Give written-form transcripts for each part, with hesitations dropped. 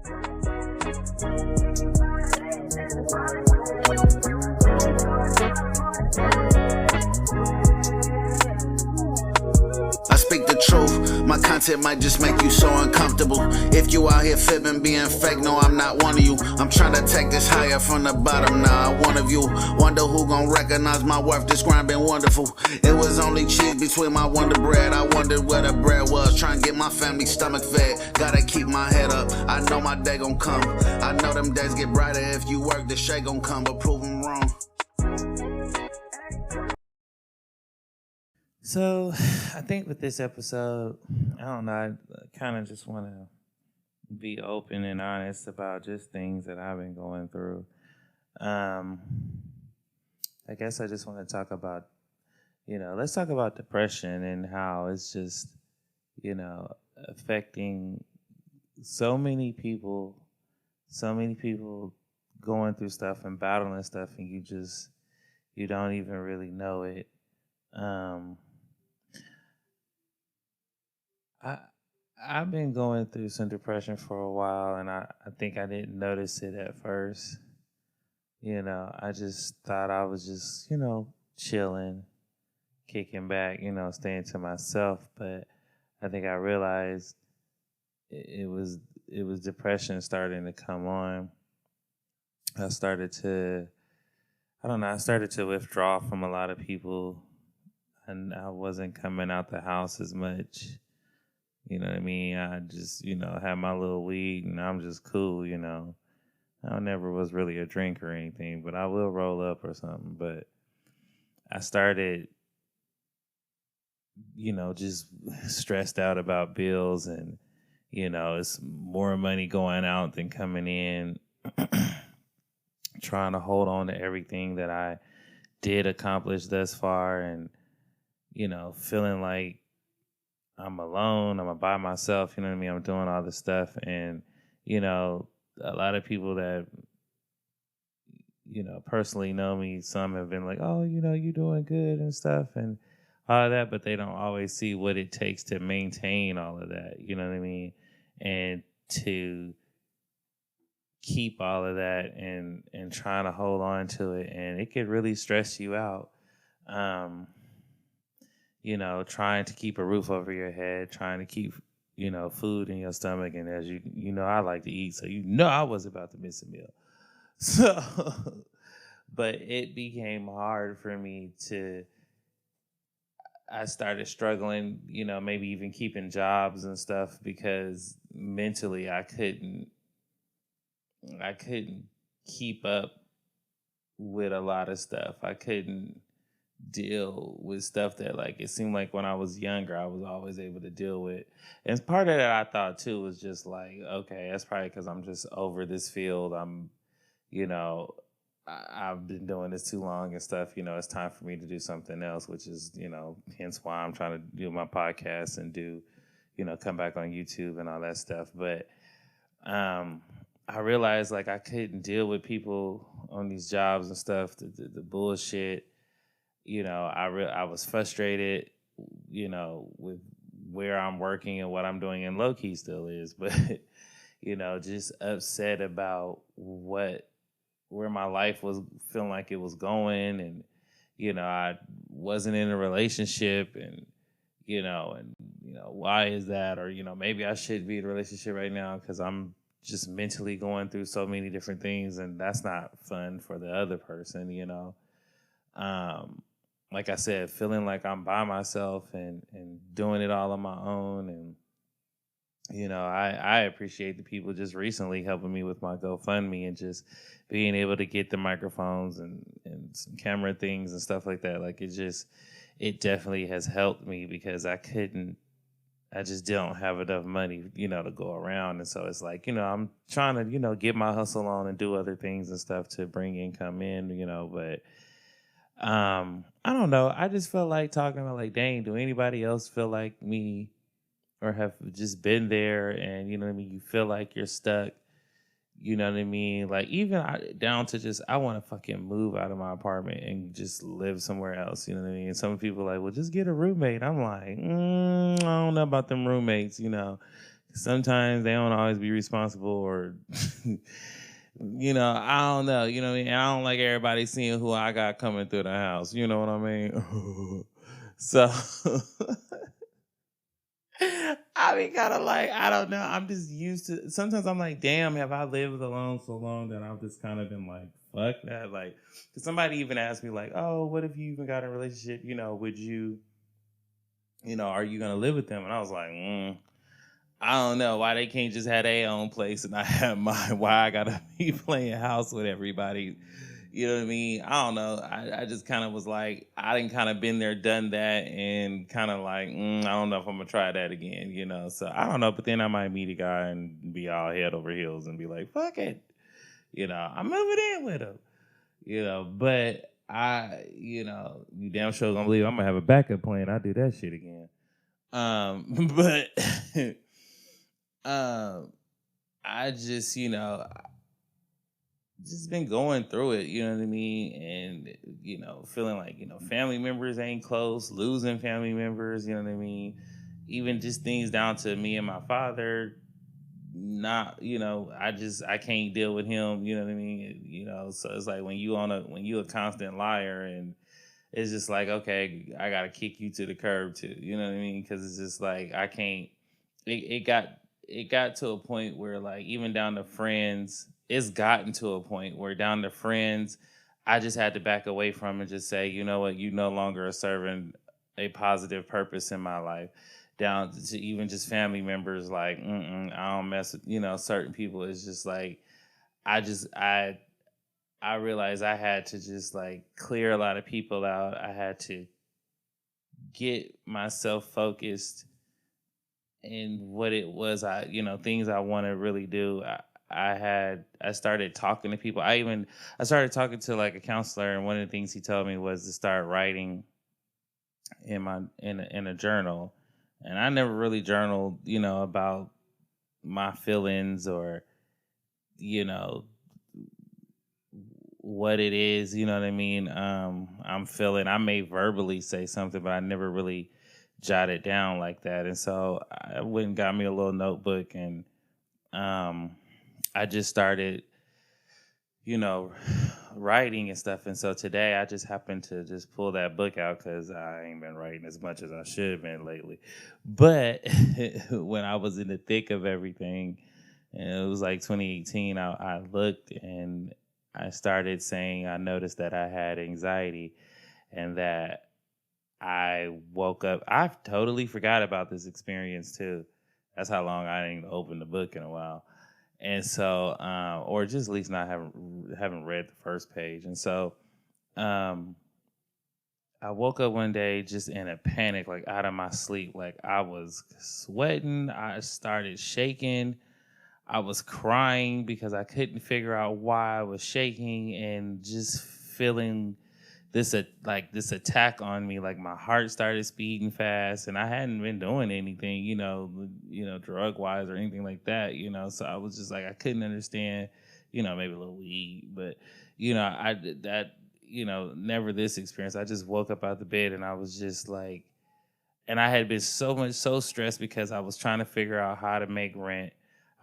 I speak the truth, my content might just make you so uncomfortable. If you out here fibbing, being fake, no, I'm not one of you. I'm trying to take this higher from the bottom, now I one of you. Wonder who gon' recognize my worth, this grind been wonderful. It was only cheese between my Wonder Bread, I wondered where the bread was. Trying to get my family stomach fed, gotta keep my head up. I know my day gon' come, I know them days get brighter. If you work, the shade gon' come, but prove them wrong. So, I think with this episode, I don't know, I kind of just want to be open and honest about just things that I've been going through. I guess I just want to talk about, let's talk about depression and how it's just, affecting so many people going through stuff and battling stuff, and you don't even really know it. I've been going through some depression for a while, and I think I didn't notice it at first. I just thought I was just, chilling, kicking back, staying to myself. But I think I realized it was depression starting to come on. I started to withdraw from a lot of people, and I wasn't coming out the house as much. You know what I mean? I just, had my little weed and I'm just cool, I never was really a drinker or anything, but I will roll up or something. But I started, just stressed out about bills and, it's more money going out than coming in, trying to hold on to everything that I did accomplish thus far and, feeling like I'm alone, I'm by myself, you know what I mean? I'm doing all this stuff. And, a lot of people that, personally know me, some have been like, oh, you're doing good and stuff and all of that, but they don't always see what it takes to maintain all of that, you know what I mean? And to keep all of that and trying to hold on to it. And it could really stress you out. Trying to keep a roof over your head, trying to keep, food in your stomach. And as I like to eat, so I was about to miss a meal. So, but it became hard for me I started struggling, maybe even keeping jobs and stuff because mentally I couldn't keep up with a lot of stuff. I couldn't deal with stuff that it seemed like when I was younger I was always able to deal with. And part of that I thought too was just okay, that's probably because I'm just over this field. I'm I've been doing this too long and stuff. It's time for me to do something else, which is hence why I'm trying to do my podcast and do come back on YouTube and all that stuff. But I realized I couldn't deal with people on these jobs and stuff, the bullshit. I was frustrated, with where I'm working and what I'm doing, and low key still is, but, just upset about where my life was feeling like it was going. And, I wasn't in a relationship and, why is that? Or, maybe I should be in a relationship right now because I'm just mentally going through so many different things, and that's not fun for the other person, Like I said, feeling like I'm by myself and doing it all on my own. And, I appreciate the people just recently helping me with my GoFundMe and just being able to get the microphones and some camera things and stuff like that. It definitely has helped me because I just don't have enough money, to go around. And so it's I'm trying to, get my hustle on and do other things and stuff to bring income in, but I don't know. I just felt like talking about dang, do anybody else feel like me or have just been there and, you feel like you're stuck, even down to just, I want to fucking move out of my apartment and just live somewhere else, And some people well, just get a roommate. I'm like, I don't know about them roommates, sometimes they don't always be responsible, or I don't know, what I mean? And I don't like everybody seeing who I got coming through the house, you know what I mean? So I mean, kind of like, I don't know. I'm just used to. Sometimes I'm like, damn, have I lived alone so long that I've just kind of been like, fuck that. Like, 'cause somebody even asked me, like, oh, what if you even got in a relationship? Would you, are you gonna live with them? And I was like, I don't know why they can't just have their own place and I have mine. Why I gotta be playing house with everybody? You know what I mean? I don't know. I just kind of was like, I didn't kind of been there, done that, and kind of like, I don't know if I'm gonna try that again. So I don't know. But then I might meet a guy and be all head over heels and be like, fuck it. I'm moving in with him. But you damn sure gonna believe I'm gonna have a backup plan. I do that shit again. But I just, just been going through it, you know what I mean? And, feeling like, family members ain't close, losing family members, you know what I mean? Even just things down to me and my father, not, I can't deal with him, you know what I mean? So it's like when you a constant liar, and it's just like, okay, I gotta kick you to the curb too, you know what I mean? Because it's just like, I can't, it got to a point where, like, even down to friends, it's gotten to a point where down to friends, I just had to back away from and just say, you know what, you no longer are serving a positive purpose in my life. Down to even just family members, like, I don't mess with, certain people. It's just like, I realized I had to just like clear a lot of people out. I had to get myself focused in what it was, things I want to really do. I started talking to people. I started talking to like a counselor, and one of the things he told me was to start writing in a journal. And I never really journaled, about my feelings or, what it is, you know what I mean? I'm feeling. I may verbally say something, but I never really jot it down like that. And so I went and got me a little notebook, and I just started, writing and stuff. And so today I just happened to just pull that book out because I ain't been writing as much as I should have been lately. But when I was in the thick of everything, and it was like 2018, I looked and I started saying I noticed that I had anxiety, and that I woke up. I totally forgot about this experience too. That's how long I didn't open the book in a while. And so, or just at least not haven't read the first page. And so, I woke up one day just in a panic, like out of my sleep. Like I was sweating. I started shaking. I was crying because I couldn't figure out why I was shaking, and just feeling this attack on me. Like my heart started speeding fast, and I hadn't been doing anything, drug wise or anything like that, So I was just like, I couldn't understand, maybe a little weed, but I did that, never this experience. I just woke up out the bed and I was just like, and I had been so stressed because I was trying to figure out how to make rent.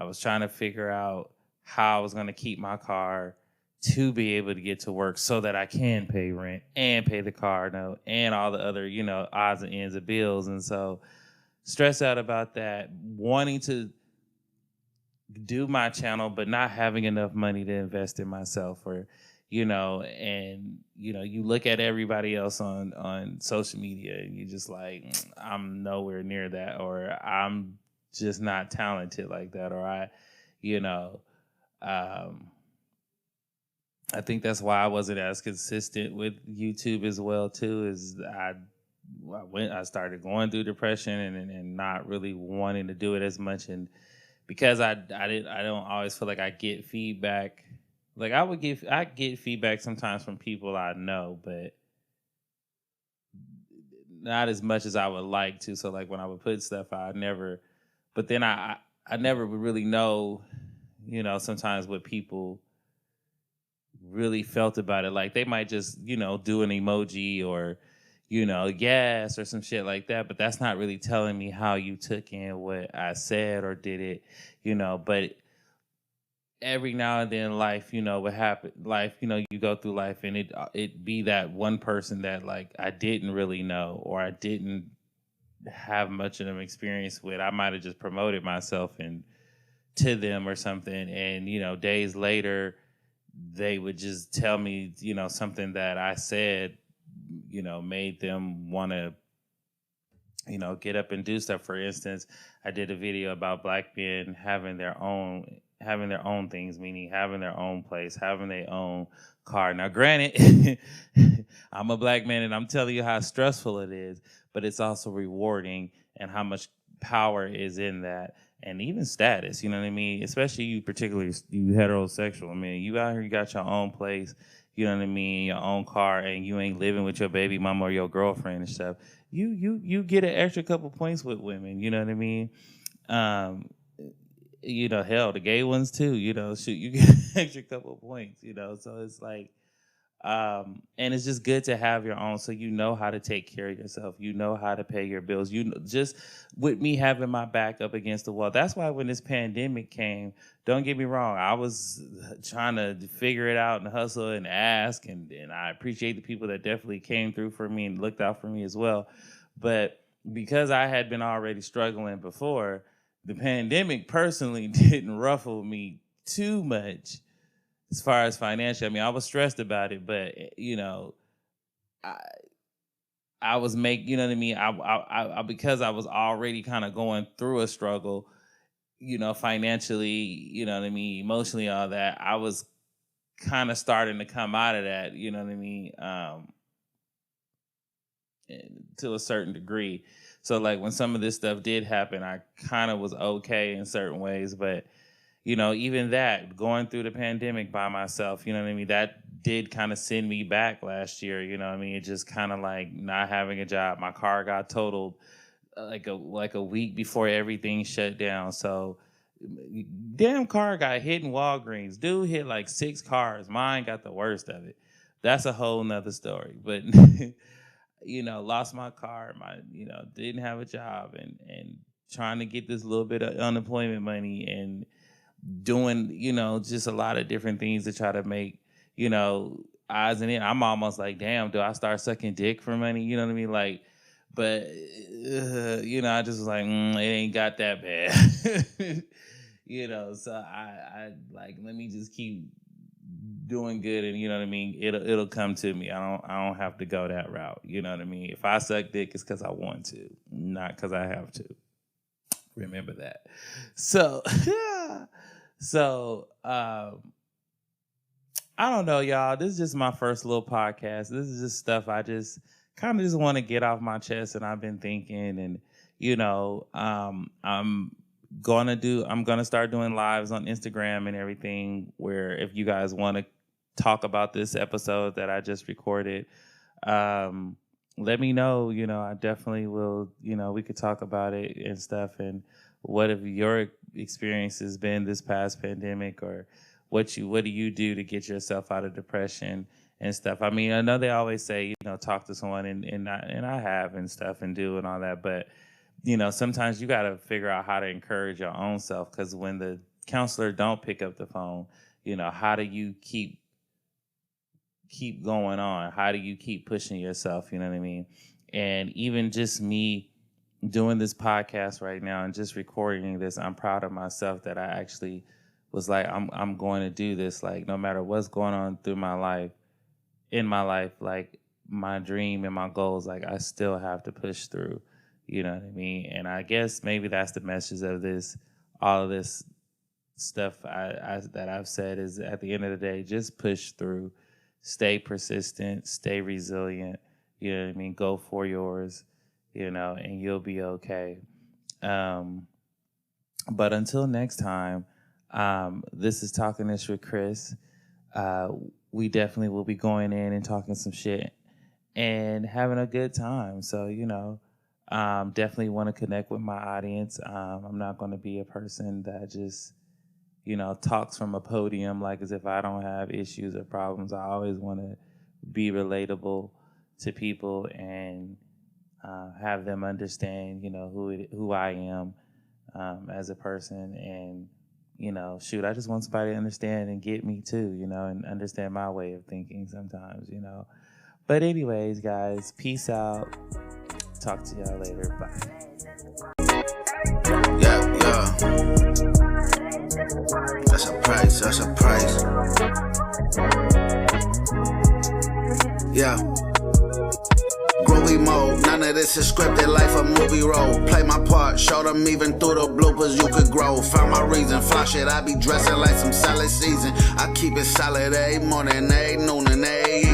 I was trying to figure out how I was going to keep my car to be able to get to work so that I can pay rent and pay the car note and all the other, odds and ends of bills. And so stressed out about that, wanting to do my channel, but not having enough money to invest in myself, or, and, you look at everybody else on social media and you just like, I'm nowhere near that, or I'm just not talented like that, or I think that's why I wasn't as consistent with YouTube as well too. Is I started going through depression and not really wanting to do it as much, and because I don't always feel like I get feedback. Like I get feedback sometimes from people I know, but not as much as I would like to. So like when I would put stuff out, but then I never would really know, sometimes what people really felt about it. Like they might just, do an emoji, or, gas or some shit like that, but that's not really telling me how you took in what I said or did it, but every now and then life, what happen life, you go through life and it be that one person that like I didn't really know or I didn't have much of an experience with. I might have just promoted myself and to them or something, and days later they would just tell me something that I said made them want to get up and do stuff. For instance, I did a video about black men having their own things, meaning having their own place, having their own car. Now, granted, I'm a black man and I'm telling you how stressful it is, but it's also rewarding and how much power is in that. And even status, you know what I mean? Especially you, particularly you heterosexual. I mean, you out here, you got your own place, you know what I mean, your own car, and you ain't living with your baby mama or your girlfriend and stuff. You get an extra couple points with women, you know what I mean? Hell, the gay ones too, shoot, you get an extra couple points, so it's like, and it's just good to have your own, so how to take care of yourself, how to pay your bills, just with me having my back up against the wall. That's why when this pandemic came, don't get me wrong, I was trying to figure it out and hustle and ask, and I appreciate the people that definitely came through for me and looked out for me as well. But because I had been already struggling before, the pandemic personally didn't ruffle me too much as far as financial. I mean, I was stressed about it, but I was you know what I mean. I because I was already kind of going through a struggle, financially, you know what I mean, emotionally, all that. I was kind of starting to come out of that, you know what I mean, to a certain degree. So like when some of this stuff did happen, I kind of was okay in certain ways, but even that, going through the pandemic by myself, you know what I mean, that did kind of send me back last year, you know what I mean? It just kind of like not having a job. My car got totaled like a week before everything shut down. So damn car got hit in Walgreens. Dude hit like 6 cars. Mine got the worst of it. That's a whole nother story. But lost my car, didn't have a job and trying to get this little bit of unemployment money and doing, just a lot of different things to try to make, odds and ends. I'm almost like, damn, do I start sucking dick for money? You know what I mean? Like, but, I just was like, it ain't got that bad. So I like, let me just keep doing good, and you know what I mean, it'll come to me. I don't have to go that route. You know what I mean? If I suck dick, it's because I want to, not because I have to. Remember that. So I don't know, y'all. This is just my first little podcast. This is just stuff I just kind of just want to get off my chest, and I've been thinking, and I'm gonna start doing lives on Instagram and everything, where if you guys want to talk about this episode that I just recorded, let me know. I definitely will. We could talk about it and stuff, and what have your experiences been this past pandemic, or what do you do to get yourself out of depression and stuff. I mean, I know they always say, talk to someone, and I have and stuff and do and all that, but sometimes you got to figure out how to encourage your own self, because when the counselor don't pick up the phone, how do you keep going on? How do you keep pushing yourself? You know what I mean? And even just me doing this podcast right now and just recording this, I'm proud of myself that I actually was like, I'm going to do this. Like, no matter what's going on in my life, like my dream and my goals, like I still have to push through. You know what I mean? And I guess maybe that's the message of this, all of this stuff that I've said, is at the end of the day, just push through, stay persistent, stay resilient. You know what I mean? Go for yours, and you'll be okay. But until next time, this is Talkinish with Chris. We definitely will be going in and talking some shit and having a good time. So, definitely want to connect with my audience. I'm not going to be a person that just, talks from a podium like as if I don't have issues or problems. I always want to be relatable to people and have them understand, who I am as a person. And, shoot, I just want somebody to understand and get me too, and understand my way of thinking sometimes, But anyways, guys, peace out. Talk to y'all later. Bye. Yeah. That's a price. Yeah. Groovy mode, none of this is scripted, life a movie role. Play my part, show them even through the bloopers you could grow. Found my reason, fly shit, I be dressing like some solid season. I keep it solid every morning, every noon, and every